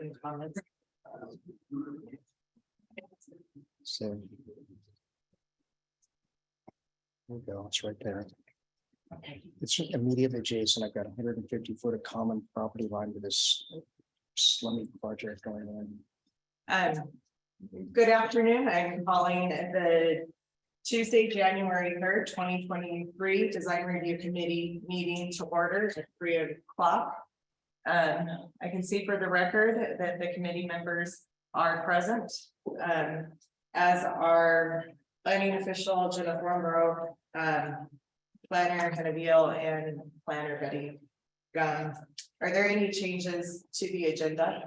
written comments. So. There we go, it's right there. Okay. It's immediately adjacent. I've got 150 foot of common property line with this slummy project going on. Good afternoon. I'm calling the Tuesday, January 3rd, 2023 Design Review Committee meeting to order at 3 o'clock. I can see for the record that the committee members are present, as our planning official, Jenah Thornborrow, planner, Hanna, Veal, and planner Betty. Are there any changes to the agenda?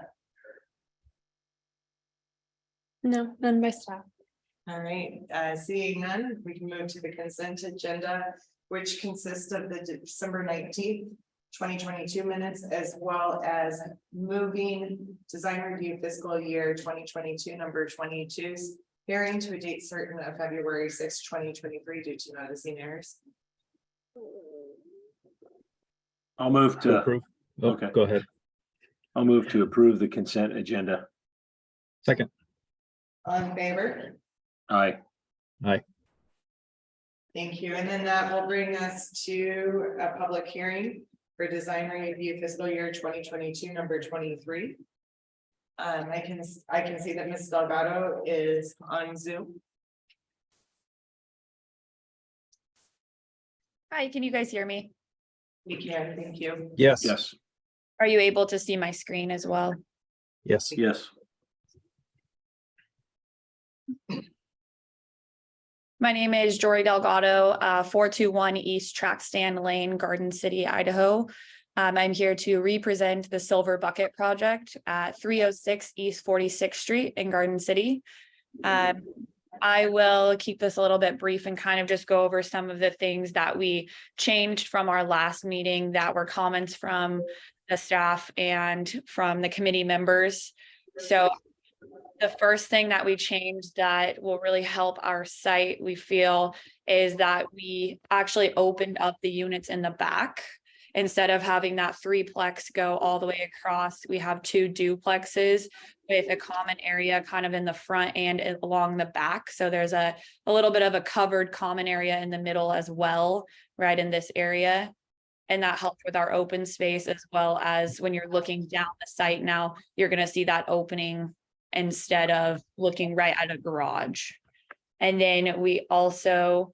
No, none by staff. All right, seeing none, we can move to the consent agenda, which consists of the December 19th, 2022 minutes, as well as moving design review fiscal year 2022 number 22's hearing to a date certain of February 6, 2023 due to noticing errors. I'll move to approve. Oh, okay. Go ahead. I'll move to approve the consent agenda. Second. All in favor? Aye. Thank you. And then that will bring us to a public hearing for design review fiscal year 2022 number 23. I can see that Ms. Delgado is on Zoom. Hi, can you guys hear me? We can, thank you. Yes. Yes. Are you able to see my screen as well? Yes. Yes. My name is Jorre Delgado, 421 East Track Stand Lane, Garden City, Idaho. I'm here to represent the Silver Bucket Project at 306 East 46th Street in Garden City. I will keep this a little bit brief and kind of just go over some of the things that we changed from our last meeting that were comments from the staff and from the committee members. So the first thing that we changed that will really help our site, we feel, is that we actually opened up the units in the back. Instead of having that threeplex go all the way across, we have two duplexes with a common area kind of in the front and along the back. So there's a little bit of a covered common area in the middle as well, right in this area. And that helped with our open space, as well as when you're looking down the site now, you're going to see that opening instead of looking right at a garage. And then we also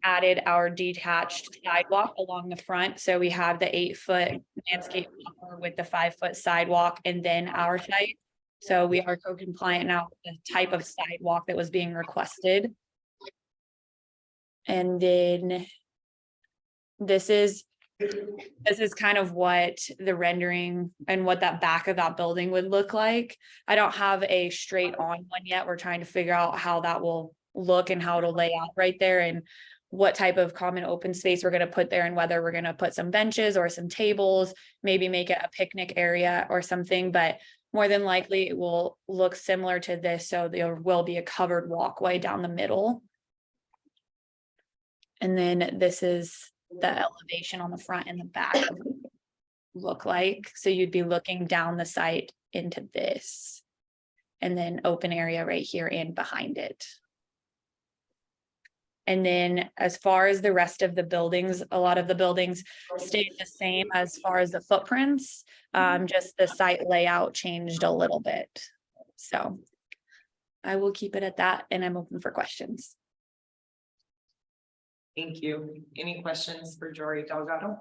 added our detached sidewalk along the front. So we have the 8-foot landscape buffer with the 5-foot sidewalk and then our site. So we are co-compliant now with the type of sidewalk that was being requested. And then this is kind of what the rendering and what that back of that building would look like. I don't have a straight on one yet. We're trying to figure out how that will look and how it'll lay out right there, and what type of common open space we're going to put there, and whether we're going to put some benches or some tables, maybe make it a picnic area or something. But more than likely it will look similar to this. So there will be a covered walkway down the middle. And then this is the elevation on the front and the back look like. So you'd be looking down the site into this, and then open area right here and behind it. And then as far as the rest of the buildings, a lot of the buildings stayed the same as far as the footprints. Just the site layout changed a little bit. So I will keep it at that, and I'm open for questions. Thank you. Any questions for Jorre Delgado?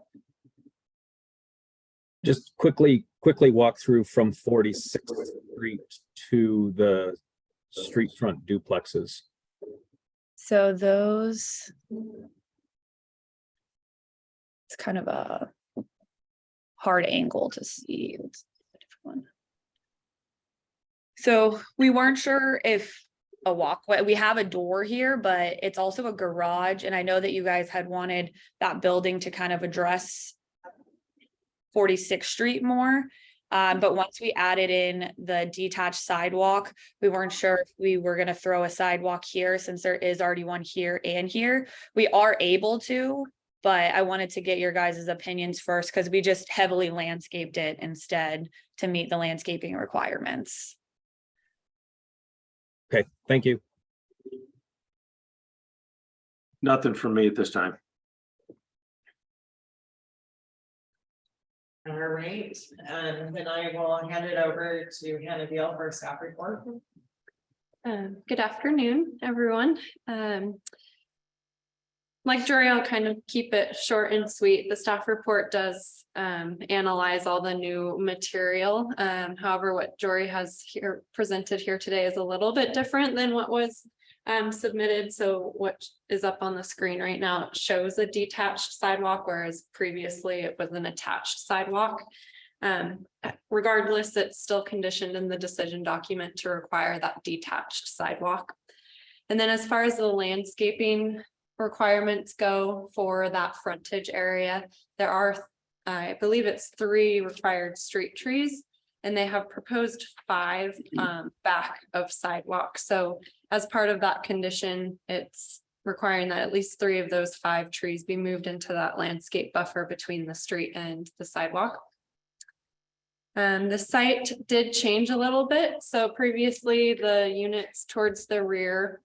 Just quickly walk through from 46th Street to the street front duplexes. So those, it's kind of a hard angle to see. Let's do a different one. So we weren't sure if a walkway, we have a door here, but it's also a garage. And I know that you guys had wanted that building to kind of address 46th Street more. But once we added in the detached sidewalk, we weren't sure if we were going to throw a sidewalk here, since there is already one here and here. We are able to, But I wanted to get your guys' opinions first because we just heavily landscaped it instead to meet the landscaping requirements. Okay, thank you. Nothing from me at this time. All right, then I will hand it over to Hanna Veal for staff report. Good afternoon, everyone. Like Jorre, I'll kind of keep it short and sweet. The staff report does analyze all the new material. However, what Jorre has here presented here today is a little bit different than what was submitted. So what is up on the screen right now shows a detached sidewalk, whereas previously it was an attached sidewalk. Regardless, it's still conditioned in the decision document to require that detached sidewalk. And then as far as the landscaping requirements go for that frontage area, there are, I believe it's 3 required street trees, and they have proposed 5 back of sidewalk. So as part of that condition, it's requiring that at least 3 of those 5 trees be moved into that landscape buffer between the street and the sidewalk. The site did change a little bit. So previously the units towards the rear,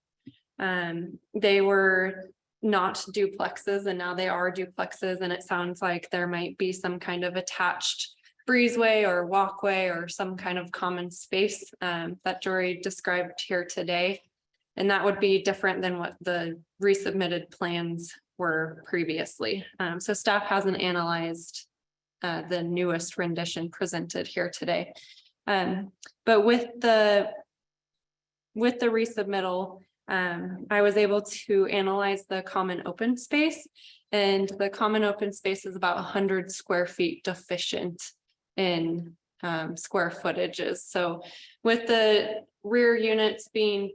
they were not duplexes, and now they are duplexes, and it sounds like there might be some kind of attached breezeway or walkway or some kind of common space that Jorre described here today. And that would be different than what the resubmitted plans were previously. So staff hasn't analyzed the newest rendition presented here today. But with the resubmittal, I was able to analyze the common open space, and the common open space is about 100 square feet deficient in square footages. So with the rear units being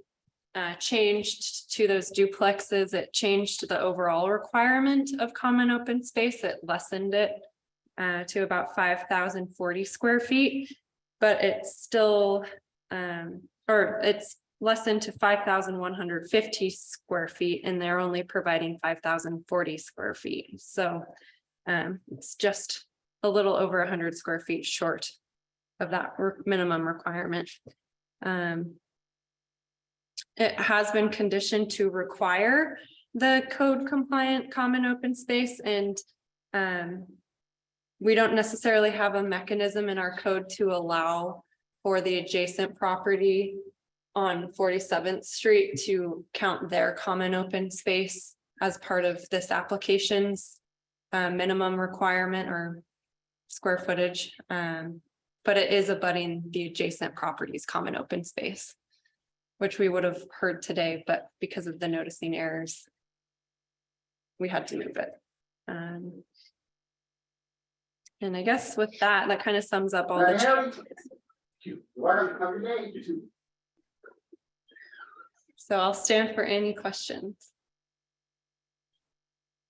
changed to those duplexes, it changed the overall requirement of common open space. It lessened it to about 5,040 square feet, but it's still, or it's lessened to 5,150 square feet, and they're only providing 5,040 square feet. So it's just a little over 100 square feet short of that minimum requirement. It has been conditioned to require the code compliant common open space, and we don't necessarily have a mechanism in our code to allow for the adjacent property on 47th Street to count their common open space as part of this application's minimum requirement or square footage. But it is abutting the adjacent property's common open space, which we would have heard today, but because of the noticing errors, we had to move it. And I guess with that, that kind of sums up all the changes. So I'll stand for any questions.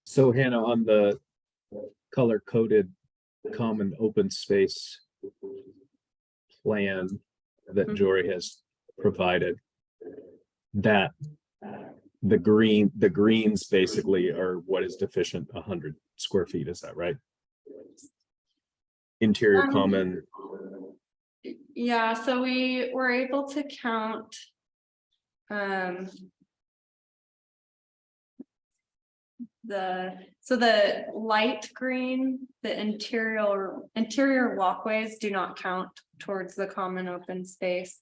So Hannah, on the color coded common open space plan that Jorre has provided, that the greens basically are what is deficient 100 square feet, is that right? Interior common. Yeah, so we were able to count the light green, the interior walkways do not count towards the common open space.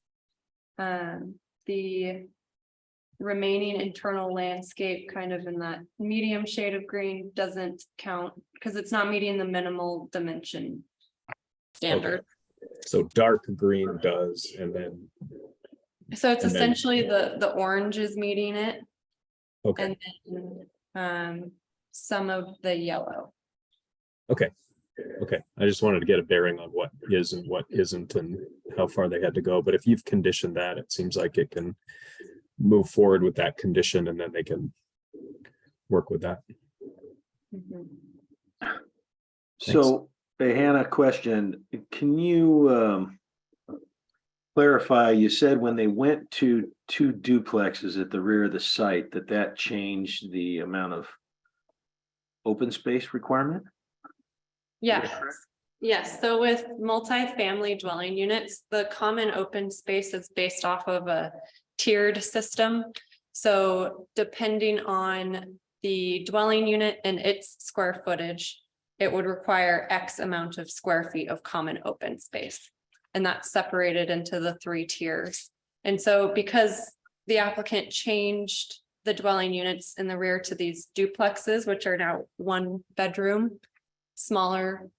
The remaining internal landscape, kind of in that medium shade of green, doesn't count because it's not meeting the minimal dimension standard. Okay. So dark green does, and then so it's essentially the orange is meeting it. Okay. And then some of the yellow. Okay. I just wanted to get a bearing on what is and what isn't and how far they had to go. But if you've conditioned that, it seems like it can move forward with that condition, and then they can work with that. So, Hannah, question, can you clarify, you said when they went to 2 duplexes at the rear of the site, that changed the amount of open space requirement? Yes, yes. So with multifamily dwelling units, the common open space is based off of a tiered system. So depending on the dwelling unit and its square footage, it would require X amount of square feet of common open space. And that's separated into the 3 tiers. And so because the applicant changed the dwelling units in the rear to these duplexes, which are now 1 bedroom, smaller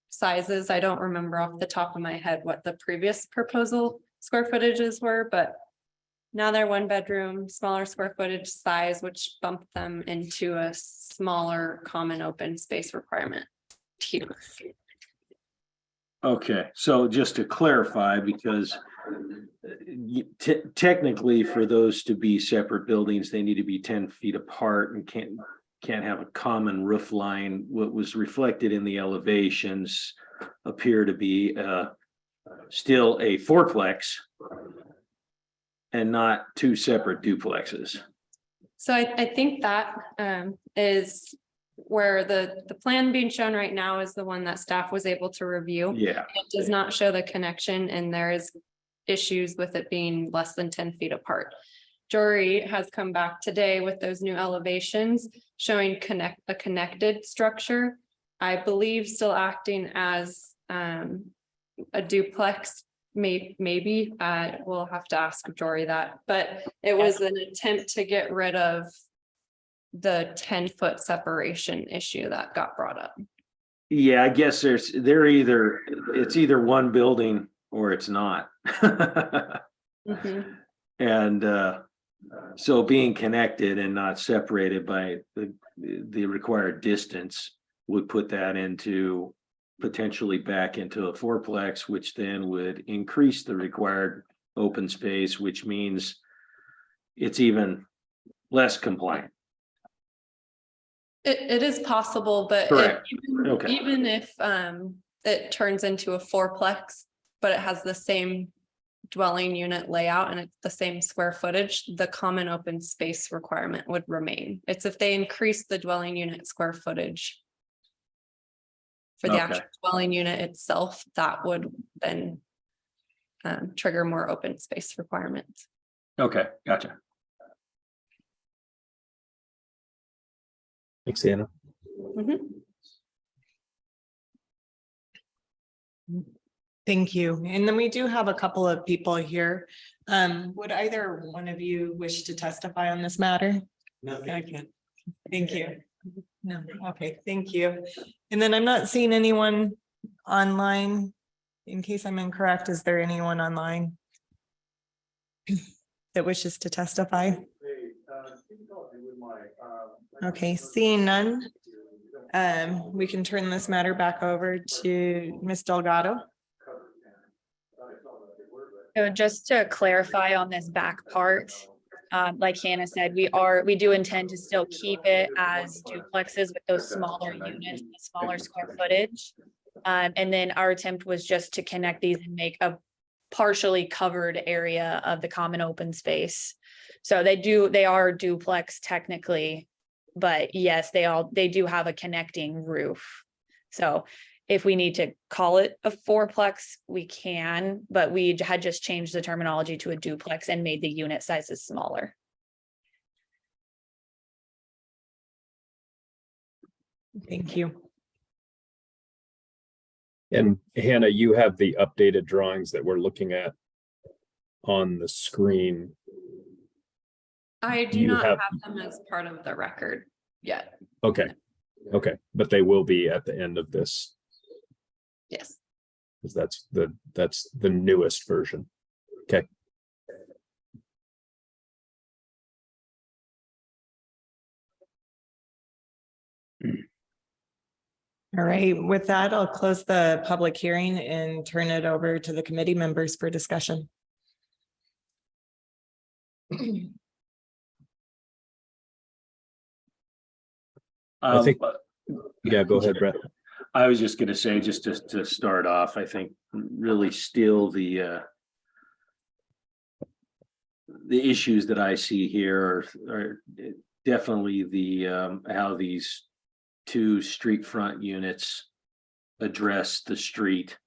sizes. I don't remember off the top of my head what the previous proposal square footages were, but now they're 1 bedroom, smaller square footage size, which bumped them into a smaller common open space requirement tier. Okay, so just to clarify, because technically for those to be separate buildings, they need to be 10 feet apart and can't have a common roof line. What was reflected in the elevations appear to be still a fourplex and not 2 separate duplexes. So I think that is where the plan being shown right now is the one that staff was able to review. Yeah. It does not show the connection, and there is issues with it being less than 10 feet apart. Jorre has come back today with those new elevations showing a connected structure. I believe still acting as a duplex, maybe. We'll have to ask Jorre that, but it was an attempt to get rid of the 10-foot separation issue that got brought up. Yeah, I guess it's either one building or it's not. Mhm. And so being connected and not separated by the required distance would put that into potentially back into a fourplex, which then would increase the required open space, which means it's even less compliant. It is possible, but Correct. even, Okay. even if it turns into a fourplex, but it has the same dwelling unit layout and it's the same square footage, the common open space requirement would remain. It's if they increase the dwelling unit square footage for the actual dwelling unit itself, that would then trigger more open space requirements. Okay, gotcha. Thanks, Hanna. Thank you. And then we do have a couple of people here. Would either one of you wish to testify on this matter? No. Okay. Thank you. No, okay, thank you. And then I'm not seeing anyone online. In case I'm incorrect, is there anyone online that wishes to testify? Okay, seeing none, we can turn this matter back over to Ms. Delgado. So just to clarify on this back part, like Hanna said, we do intend to still keep it as duplexes with those smaller units, the smaller square footage. And then our attempt was just to connect these and make a partially covered area of the common open space. So they are duplex technically, but yes, they do have a connecting roof. So if we need to call it a fourplex, we can, but we had just changed the terminology to a duplex and made the unit sizes smaller. Thank you. And Hanna, you have the updated drawings that we're looking at on the screen. I do not have them as part of the record yet. Okay, but they will be at the end of this. Yes. Because that's the newest version. Okay. All right, with that, I'll close the public hearing and turn it over to the committee members for discussion. I think, yeah, go ahead, Brett. I was just gonna say, just to start off, I think really still the issues that I see here are definitely the how these two street front units address the street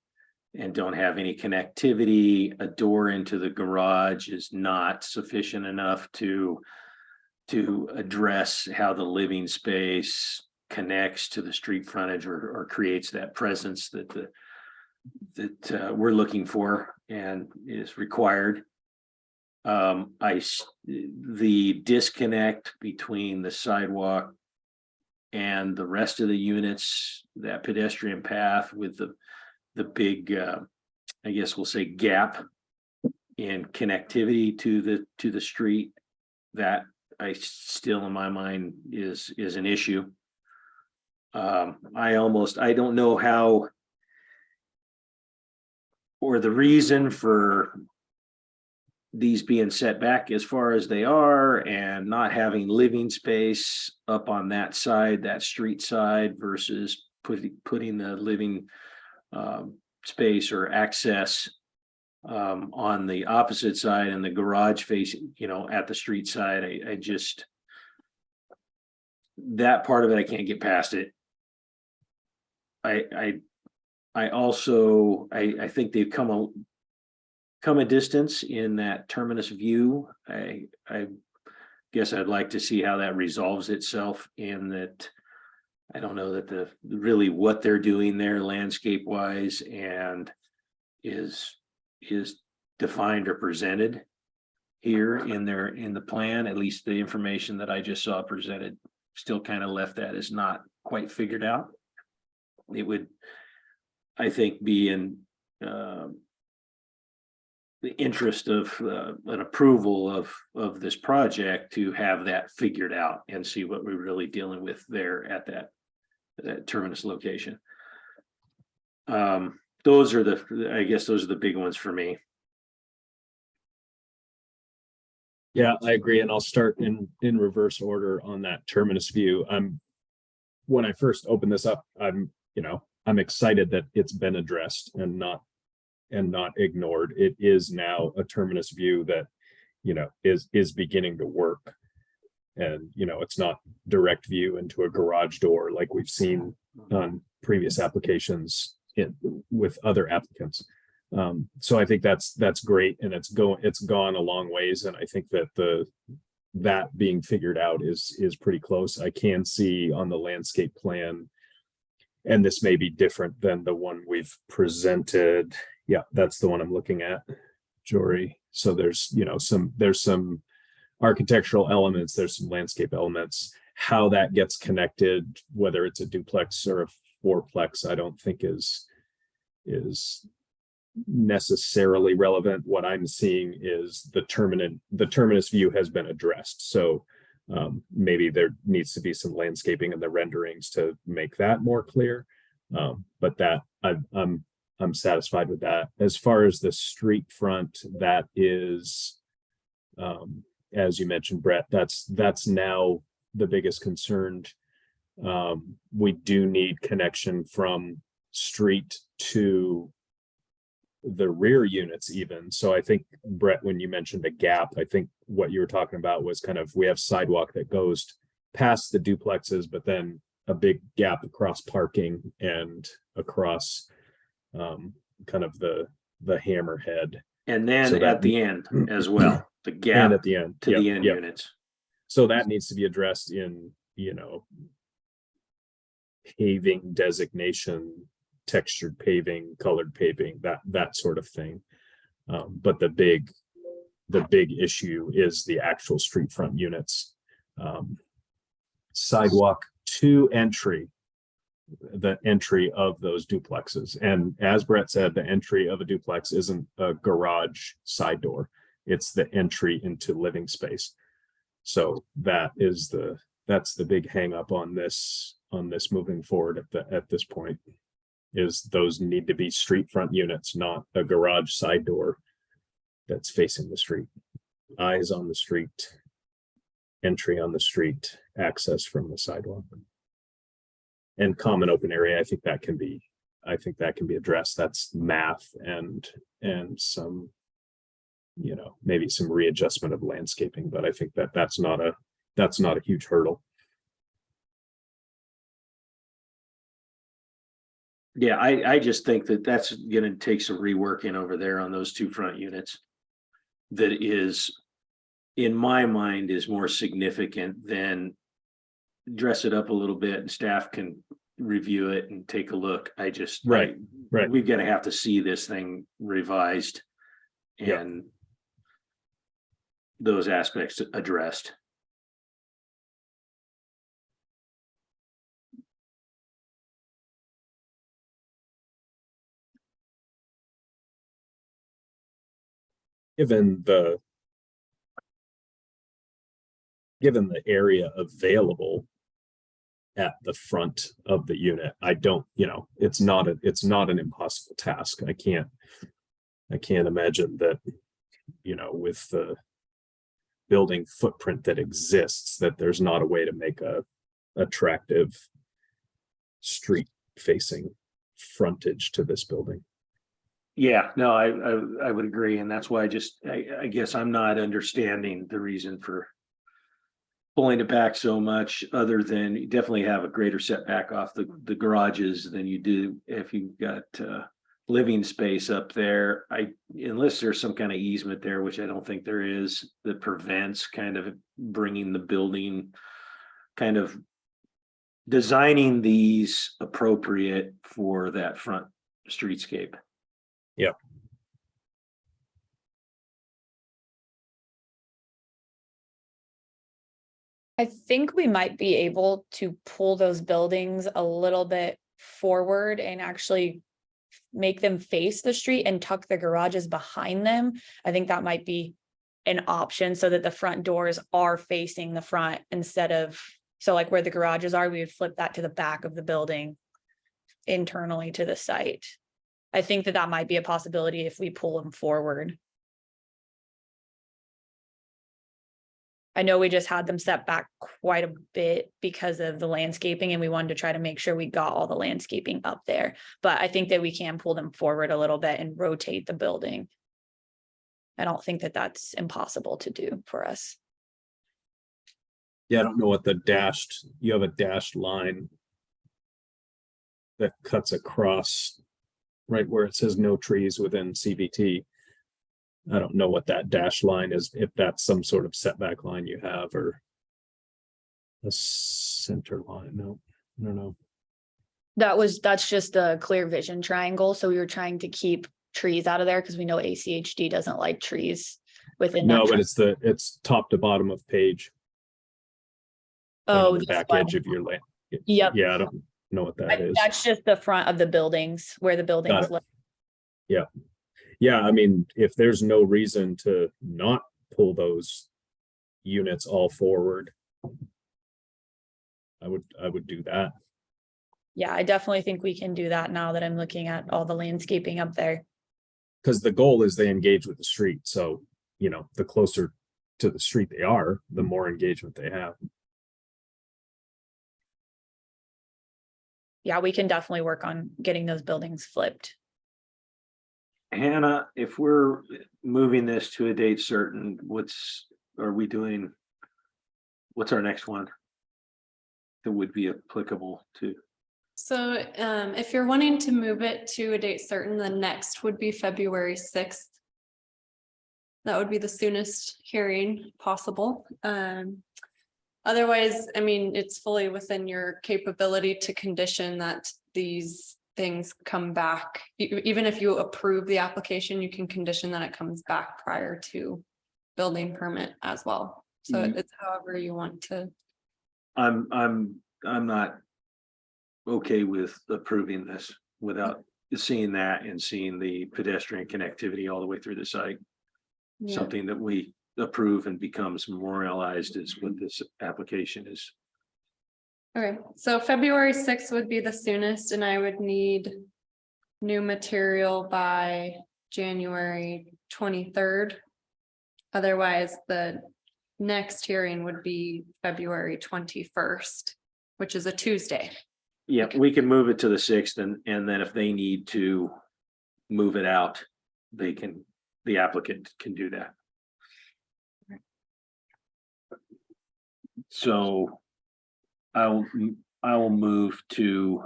and don't have any connectivity. A door into the garage is not sufficient enough to address how the living space connects to the street frontage or creates that presence that we're looking for and is required. The disconnect between the sidewalk and the rest of the units, that pedestrian path with the big, I guess we'll say gap in connectivity to the street, that I still in my mind is an issue. I don't know how, or the reason for these being set back as far as they are and not having living space up on that side, that street side, versus putting the living space or access on the opposite side and the garage facing, at the street side. I just, that part of it, I can't get past it. I think they've come a distance in that terminus view. I guess I'd like to see how that resolves itself, in that I don't know that really what they're doing there landscape wise and is defined or presented here in the plan. At least the information that I just saw presented still kind of left that as not quite figured out. It would, I think, be in the interest of an approval of this project to have that figured out and see what we're really dealing with there at that terminus location. Those are the big ones for me. Yeah, I agree. And I'll start in reverse order on that terminus view. When I first opened this up, I'm excited that it's been addressed and not ignored. It is now a terminus view that, is beginning to work. And, it's not direct view into a garage door like we've seen on previous applications with other applicants. So I think that's great, and it's gone a long ways. And I think that that being figured out is pretty close. I can see on the landscape plan, and this may be different than the one we've presented. Yeah, that's the one I'm looking at, Jorre. So there's some architectural elements, there's some landscape elements. How that gets connected, whether it's a duplex or a fourplex, I don't think is necessarily relevant. What I'm seeing is the terminus view has been addressed. So maybe there needs to be some landscaping in the renderings to make that more clear. But that I'm satisfied with that. As far as the street front, that is, as you mentioned, Brett, that's now the biggest concern. We do need connection from street to the rear units even. So I think, Brett, when you mentioned a gap, I think what you were talking about was kind of, we have sidewalk that goes past the duplexes, but then a big gap across parking and across kind of the hammerhead. And then So at the end as well, the gap And at the end to the end units. So that needs to be addressed in, paving designation, textured paving, colored paving, that sort of thing. But the big issue is the actual street front units. Sidewalk to entry, the entry of those duplexes. And as Brett said, the entry of a duplex isn't a garage side door. It's the entry into living space. So that's the big hang up on this moving forward at this point, is those need to be street front units, not a garage side door that's facing the street. Eyes on the street, entry on the street, access from the sidewalk. And common open area, I think that can be addressed. That's math and some, maybe some readjustment of landscaping, but I think that's not a huge hurdle. Yeah, I just think that that's gonna take some reworking over there on those two front units. That is, in my mind, is more significant than dress it up a little bit and staff can review it and take a look. Right. We're gonna have to see this thing revised Yeah. and those aspects addressed. Given the area available at the front of the unit, I don't, it's not an impossible task. I can't imagine that, with the building footprint that exists, that there's not a way to make a attractive street facing frontage to this building. Yeah, no, I would agree, and that's why I guess I'm not understanding the reason for pulling it back so much, other than you definitely have a greater setback off the garages than you do if you've got living space up there. Unless there's some kind of easement there, which I don't think there is, that prevents kind of bringing the building, kind of designing these appropriate for that front streetscape. Yeah. I think we might be able to pull those buildings a little bit forward and actually make them face the street and tuck the garages behind them. I think that might be an option so that the front doors are facing the front instead of, so like where the garages are, we would flip that to the back of the building internally to the site. I think that might be a possibility if we pull them forward. I know we just had them set back quite a bit because of the landscaping, and we wanted to try to make sure we got all the landscaping up there. But I think that we can pull them forward a little bit and rotate the building. I don't think that that's impossible to do for us. Yeah, I don't know what you have a dashed line that cuts across right where it says no trees within CVT. I don't know what that dashed line is, if that's some sort of setback line you have or a center line. No, I don't know. That's just a clear vision triangle. So we were trying to keep trees out of there because we know ACHD doesn't like trees within. No, but it's top to bottom of page. Oh, The back edge of your land. Yep. Yeah, I don't know what that is. That's just the front of the buildings where the buildings live. Yeah. Yeah, I mean, if there's no reason to not pull those units all forward, I would do that. Yeah, I definitely think we can do that now that I'm looking at all the landscaping up there. Because the goal is they engage with the street. So, the closer to the street they are, the more engagement they have. Yeah, we can definitely work on getting those buildings flipped. Hannah, if we're moving this to a date certain, what's our next one that would be applicable to? So if you're wanting to move it to a date certain, the next would be February 6th. That would be the soonest hearing possible. Otherwise, I mean, it's fully within your capability to condition that these things come back. Even if you approve the application, you can condition that it comes back prior to building permit as well. So it's however you want to. I'm not okay with approving this without seeing that and seeing the pedestrian connectivity all the way through the site. Yeah. Something that we approve and becomes memorialized is what this application is. Okay, so February 6th would be the soonest, and I would need new material by January 23rd. Otherwise, the next hearing would be February 21st, which is a Tuesday. Yeah, we can move it to the 6th, and then if they need to move it out, the applicant can do that. So I will move to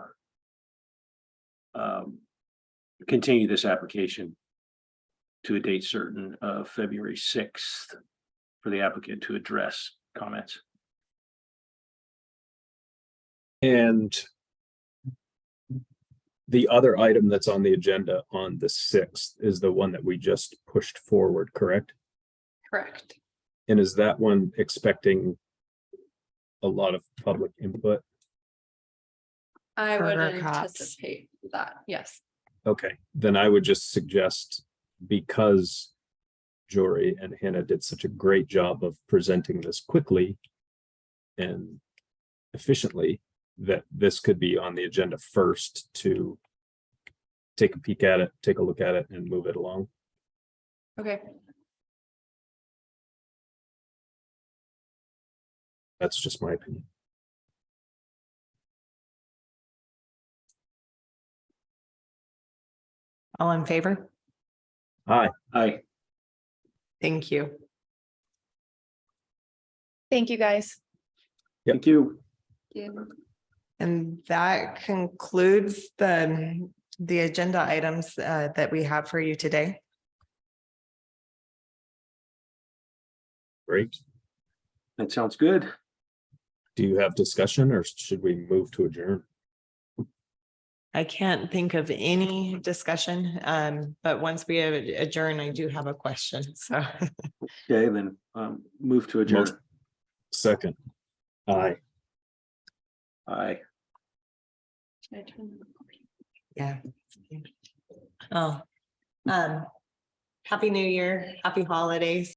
continue this application to a date certain of February 6th for the applicant to address comments. And the other item that's on the agenda on the 6th is the one that we just pushed forward, correct? Correct. And is that one expecting a lot of public input? I would Burger cups. anticipate that, yes. Okay, then I would just suggest, because Jorre and Hanna did such a great job of presenting this quickly and efficiently, that this could be on the agenda first to take a peek at it, take a look at it, and move it along. Okay. That's just my opinion. All in favor? Hi. Aye. Thank you. Thank you, guys. Thank you. And that concludes the agenda items that we have for you today. Great. That sounds good. Do you have discussion, or should we move to adjourn? I can't think of any discussion, but once we adjourn, I do have a question, so. Okay, then move to adjourn. Second. Aye. Aye. Should I turn the recording? Yeah. Oh, happy New Year, happy holidays.